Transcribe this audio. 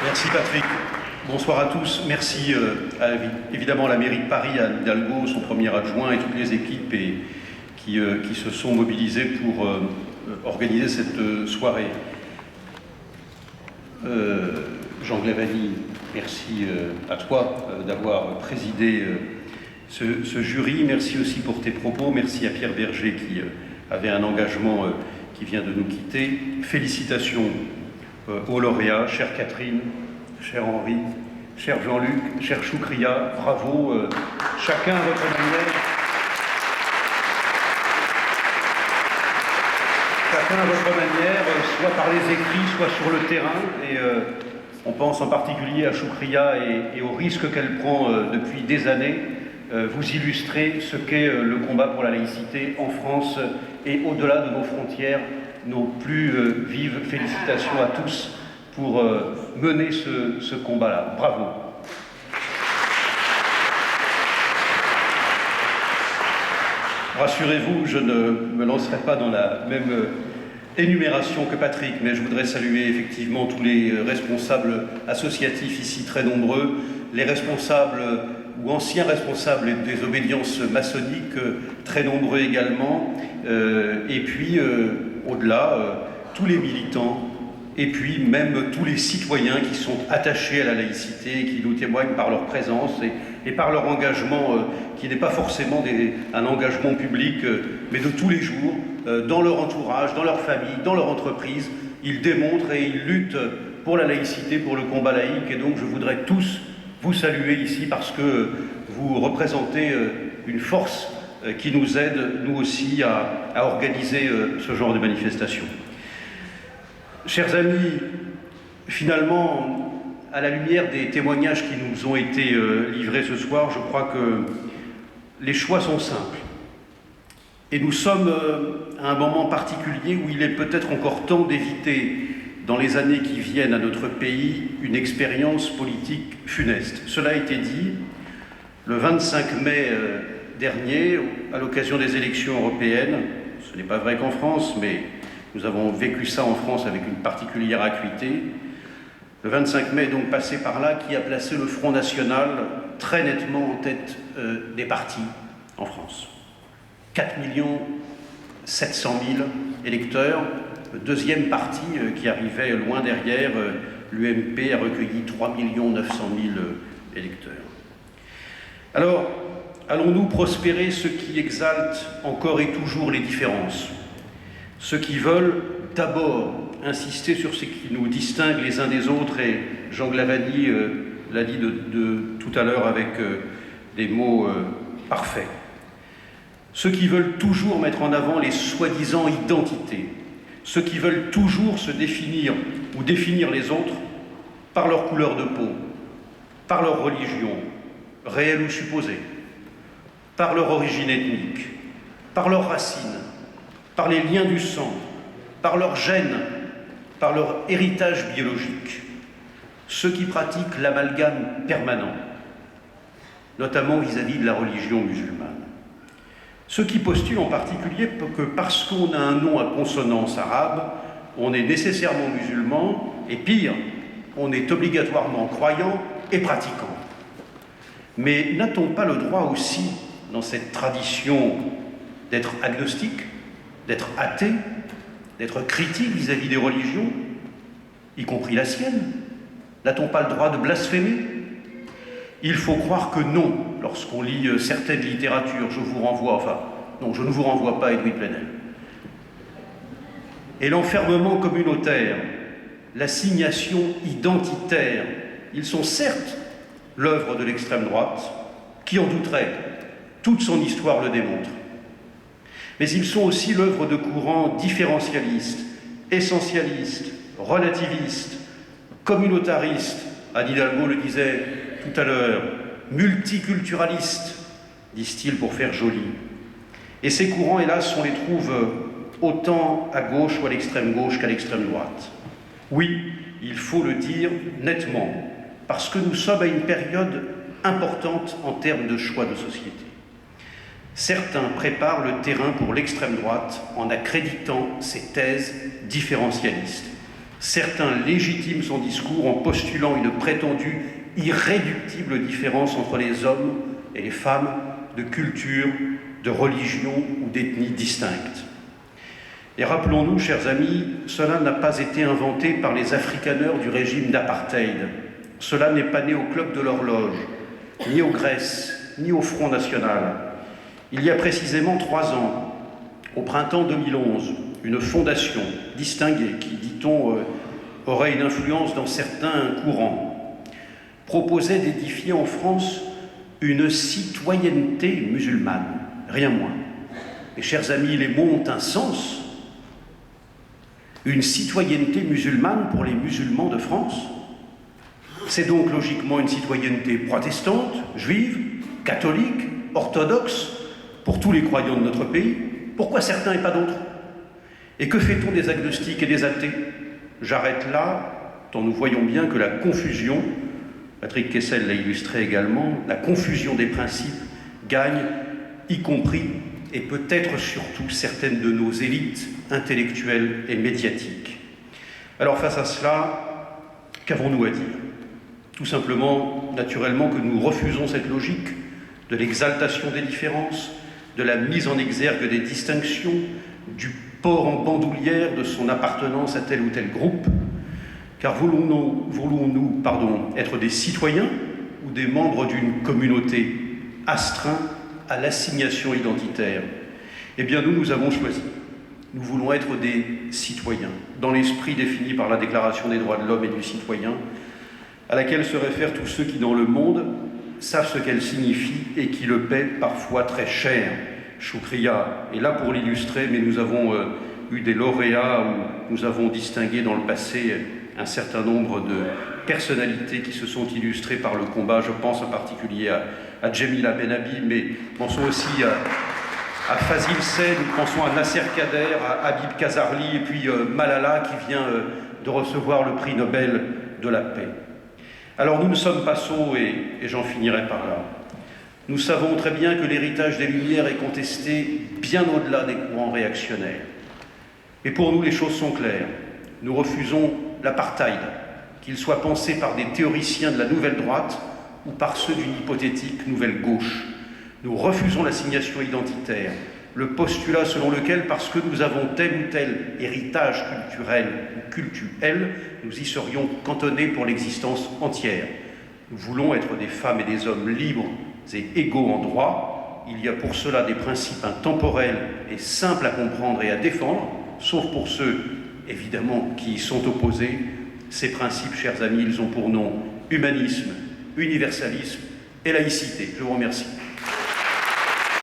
Merci Patrick. Bonsoir à tous. Merci évidemment à la mairie de Paris, à Hidalgo, son premier adjoint et toutes les équipes qui se sont mobilisées pour organiser cette soirée. Jean Glavany, merci à toi d'avoir présidé ce jury. Merci aussi pour tes propos. Merci à Pierre Berger qui avait un engagement qui vient de nous quitter. Félicitations aux lauréats, chère Catherine, cher Henri, cher Jean-Luc, cher Choukria, bravo, chacun à votre manière. Chacun à votre manière, soit par les écrits, soit sur le terrain. Et on pense en particulier à Choukria et au risque qu'elle prend depuis des années. Vous illustrez ce qu'est le combat pour la laïcité en France et au-delà de nos frontières. Nos plus vives félicitations à tous pour mener ce combat-là. Bravo. Rassurez-vous, je ne me lancerai pas dans la même énumération que Patrick, mais je voudrais saluer effectivement tous les responsables associatifs ici très nombreux, les responsables ou anciens responsables des obédiences maçonniques très nombreux également, et puis au-delà, tous les militants, et puis même tous les citoyens qui sont attachés à la laïcité, qui nous témoignent par leur présence et par leur engagement, qui n'est pas forcément un engagement public, mais de tous les jours, dans leur entourage, dans leur famille, dans leur entreprise. Ils démontrent et ils luttent pour la laïcité, pour le combat laïque, et donc je voudrais tous vous saluer ici parce que vous représentez une force qui nous aide, nous aussi, à organiser ce genre de manifestation. Chers amis, finalement, à la lumière des témoignages qui nous ont été livrés ce soir, je crois que les choix sont simples. Et nous sommes à un moment particulier où il est peut-être encore temps d'éviter, dans les années qui viennent à notre pays, une expérience politique funeste. Cela a été dit le 25 mai dernier, à l'occasion des élections européennes. Ce n'est pas vrai qu'en France, mais nous avons vécu ça en France avec une particulière acuité. Le 25 mai, donc passé par là, qui a placé le Front National très nettement en tête des partis en France. 4 700 000 électeurs. Le deuxième parti qui arrivait loin derrière, l'UMP, a recueilli 3 900 000 électeurs. Alors, allons-nous prospérer ceux qui exaltent encore et toujours les différences, ceux qui veulent d'abord insister sur ce qui nous distingue les uns des autres, et Jean Glavany l'a dit tout à l'heure avec des mots parfaits. Ceux qui veulent toujours mettre en avant les soi-disant identités, ceux qui veulent toujours se définir ou définir les autres par leur couleur de peau, par leur religion, réelle ou supposée, par leur origine ethnique, par leurs racines, par les liens du sang, par leur gène, par leur héritage biologique, ceux qui pratiquent l'amalgame permanent, notamment vis-à-vis de la religion musulmane. Ceux qui postulent en particulier que parce qu'on a un nom à consonance arabe, on est nécessairement musulman, et pire, on est obligatoirement croyant et pratiquant. Mais n'a-t-on pas le droit aussi, dans cette tradition, d'être agnostique, d'être athée, d'être critique vis-à-vis des religions, y compris la sienne? N'a-t-on pas le droit de blasphémer? Il faut croire que non, lorsqu'on lit certaines littératures. Je vous renvoie, enfin, non, je ne vous renvoie pas à Edoui Plenel. Et l'enfermement communautaire, l'assignation identitaire, ils sont certes l'œuvre de l'extrême droite, qui en douterait, toute son histoire le démontre. Mais ils sont aussi l'œuvre de courants différentialistes, essentialistes, relativistes, communautaristes. Anne Hidalgo le disait tout à l'heure, multiculturalistes, disent-ils pour faire joli. Et ces courants, hélas, on les trouve autant à gauche ou à l'extrême gauche qu'à l'extrême droite. Oui, il faut le dire nettement, parce que nous sommes à une période importante en termes de choix de société. Certains préparent le terrain pour l'extrême droite en accréditant ces thèses différentialistes. Certains légitiment son discours en postulant une prétendue irréductible différence entre les hommes et les femmes de culture, de religion ou d'ethnie distinctes. Et rappelons-nous, chers amis, cela n'a pas été inventé par les afrikaneurs du régime d'apartheid. Cela n'est pas né au club de l'horloge, ni aux Grèce, ni au Front National. Il y a précisément 3 ans, au printemps 2011, une fondation distinguée qui, dit-on, aurait une influence dans certains courants, proposait d'édifier en France une citoyenneté musulmane, rien moins. Mes chers amis, les mots ont un sens. Une citoyenneté musulmane pour les musulmans de France. C'est donc logiquement une citoyenneté protestante, juive, catholique, orthodoxe, pour tous les croyants de notre pays. Pourquoi certains et pas d'autres? Et que fait-on des agnostiques et des athées? J'arrête là, tant nous voyons bien que la confusion, Patrick Kessel l'a illustré également, la confusion des principes gagne, y compris et peut-être surtout certaines de nos élites intellectuelles et médiatiques. Alors face à cela, qu'avons-nous à dire? Tout simplement, naturellement, que nous refusons cette logique de l'exaltation des différences, de la mise en exergue des distinctions, du port en bandoulière de son appartenance à tel ou tel groupe, car voulons-nous être des citoyens ou des membres d'une communauté astreints à l'assignation identitaire? Eh bien, nous avons choisi. Nous voulons être des citoyens, dans l'esprit défini par la Déclaration des droits de l'homme et du citoyen, à laquelle se réfèrent tous ceux qui, dans le monde, savent ce qu'elle signifie et qui le paient parfois très cher. Choukria est là pour l'illustrer, mais nous avons eu des lauréats où nous avons distingué dans le passé un certain nombre de personnalités qui se sont illustrées par le combat. Je pense en particulier à Djemila Benabi, mais pensons aussi à Fazil Say, nous pensons à Nasser Kader, à Habib Kazarli, et puis Malala qui vient de recevoir le prix Nobel de la paix. Alors nous ne sommes pas sots, et j'en finirai par là. Nous savons très bien que l'héritage des Lumières est contesté bien au-delà des courants réactionnaires. Et pour nous, les choses sont claires. Nous refusons l'apartheid, qu'il soit pensé par des théoriciens de la nouvelle droite ou par ceux d'une hypothétique nouvelle gauche. Nous refusons l'assignation identitaire, le postulat selon lequel, parce que nous avons tel ou tel héritage culturel ou cultuel, nous y serions cantonnés pour l'existence entière. Nous voulons être des femmes et des hommes libres et égaux en droit. Il y a pour cela des principes intemporels et simples à comprendre et à défendre, sauf pour ceux, évidemment, qui y sont opposés. Ces principes, chers amis, ils ont pour nom humanisme, universalisme et laïcité. Je vous remercie.